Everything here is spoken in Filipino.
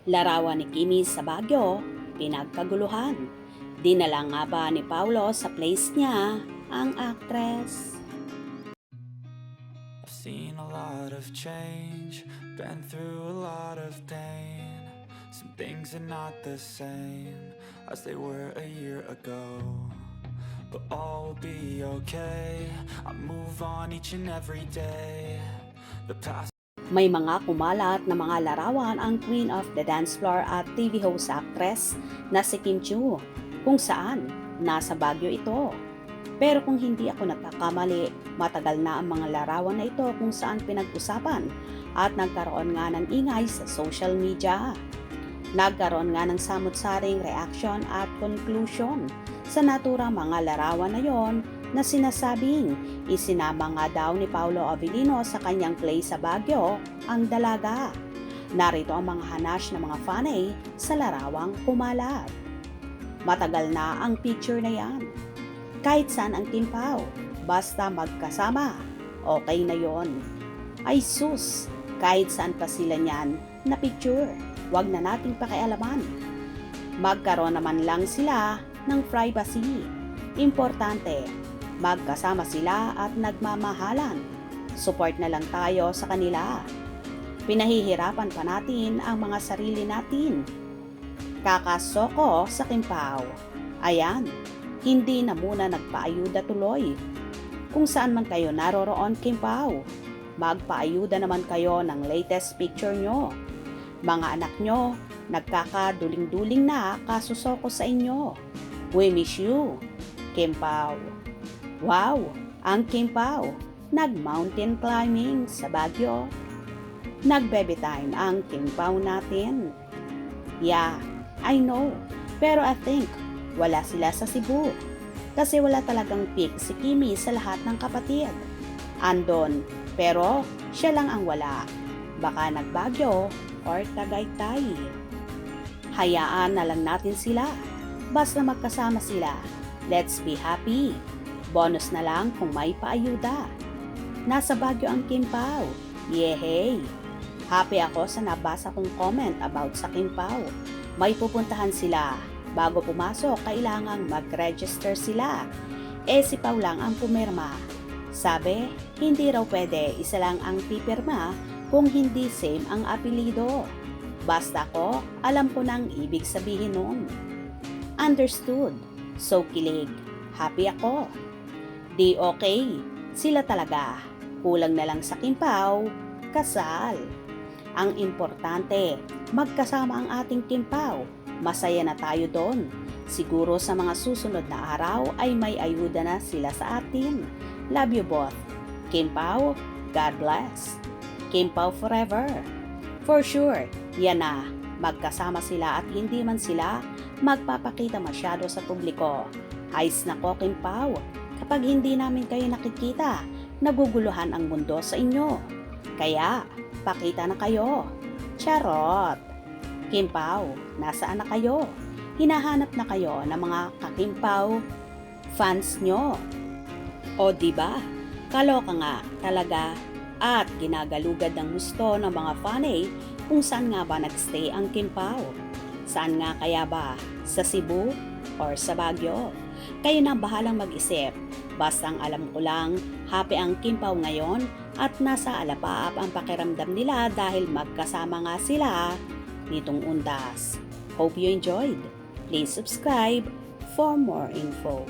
Larawan ni Kimi sa Baguio, pinagkaguluhan. Dinala nga ba ni Paulo sa place niya ang actress? I've seen a lot of change, been through a lot of pain. Some things are not the same as they were a year ago, but all will be okay. I move on each and every day. The past. May mga kumalat na mga larawan ang Queen of the Dance Floor at TV host actress na si Kim Chiu, kung saan nasa Baguio ito. Pero kung hindi ako nagkakamali, matagal na ang mga larawan na ito kung saan pinag-usapan at nagkaroon nga ng ingay sa social media. Nagkaroon nga ng samut-saring reaction at conclusion sa naturang mga larawan na yon na sinasabing isinama nga daw ni Paulo Avellino sa kanyang play sa Baguio ang dalaga. Narito ang mga hanash ng mga fanay sa larawang kumalat. Matagal na ang picture na yan. Kahit saan ang Kim Pao, basta magkasama, okay na yon. Ay sus, kahit saan pa sila niyan na picture, wag na nating pakialaman. Magkaroon naman lang sila ng privacy. Importante, magkasama sila at nagmamahalan. Support na lang tayo sa kanila. Pinahihirapan pa natin ang mga sarili natin. Kakasoko sa Kim Pao. Ayan, hindi na muna nagpaayuda tuloy. Kung saan man kayo naroroon, Kim Pao, magpaayuda naman kayo ng latest picture nyo. Mga anak nyo, nagkakaduling-duling na kasusoko sa inyo. We miss you, Kim Pao. Wow, ang Kim Pao, nag-mountain climbing sa Baguio. Nag-baby time ang Kim Pao natin. Yeah, I know, pero I think wala sila sa Cebu. Kasi wala talagang pick si Kimi sa lahat ng kapatid. Andon, pero siya lang ang wala. Baka nag-Baguio or Tagaytay. Hayaan na lang natin sila. Basta magkasama sila. Let's be happy. Bonus na lang kung may paayuda. Nasa Baguio ang Kim Pao. Yehey! Happy ako sa nabasa kong comment about sa Kim Pao. May pupuntahan sila. Bago pumasok, kailangang mag-register sila. Si Pao lang ang pumirma. Sabi, hindi raw pwede isa lang ang pipirma kung hindi same ang apelido. Basta ko, alam ko nang ibig sabihin nun. Understood. So kilig. Happy ako. Di okay. Sila talaga. Kulang na lang sa Kim Pao, kasal. Ang importante, magkasama ang ating Kim Pao. Masaya na tayo doon. Siguro sa mga susunod na araw ay may ayuda na sila sa atin. Love you both. Kim Pao, God bless. Kim Pao forever. For sure, yan na. Magkasama sila at hindi man sila magpapakita masyado sa publiko. Ayos na ko, Kim Pao. Kapag hindi namin kayo nakikita, naguguluhan ang mundo sa inyo. Kaya, pakita na kayo. Charot! Kim Pao, nasaan na kayo? Hinahanap na kayo ng mga ka-Kim Pao fans nyo. O diba? Kaloka nga talaga at ginagalugad ng gusto ng mga fanay kung saan nga ba nagstay ang Kim Pao. Saan nga kaya ba? Sa Cebu or sa Baguio? Kayo na bahalang mag-isip. Basta ang alam ko lang, happy ang Kim Pao ngayon at nasa alapaap ang pakiramdam nila dahil magkasama nga sila nitong undas. Hope you enjoyed. Please subscribe for more info.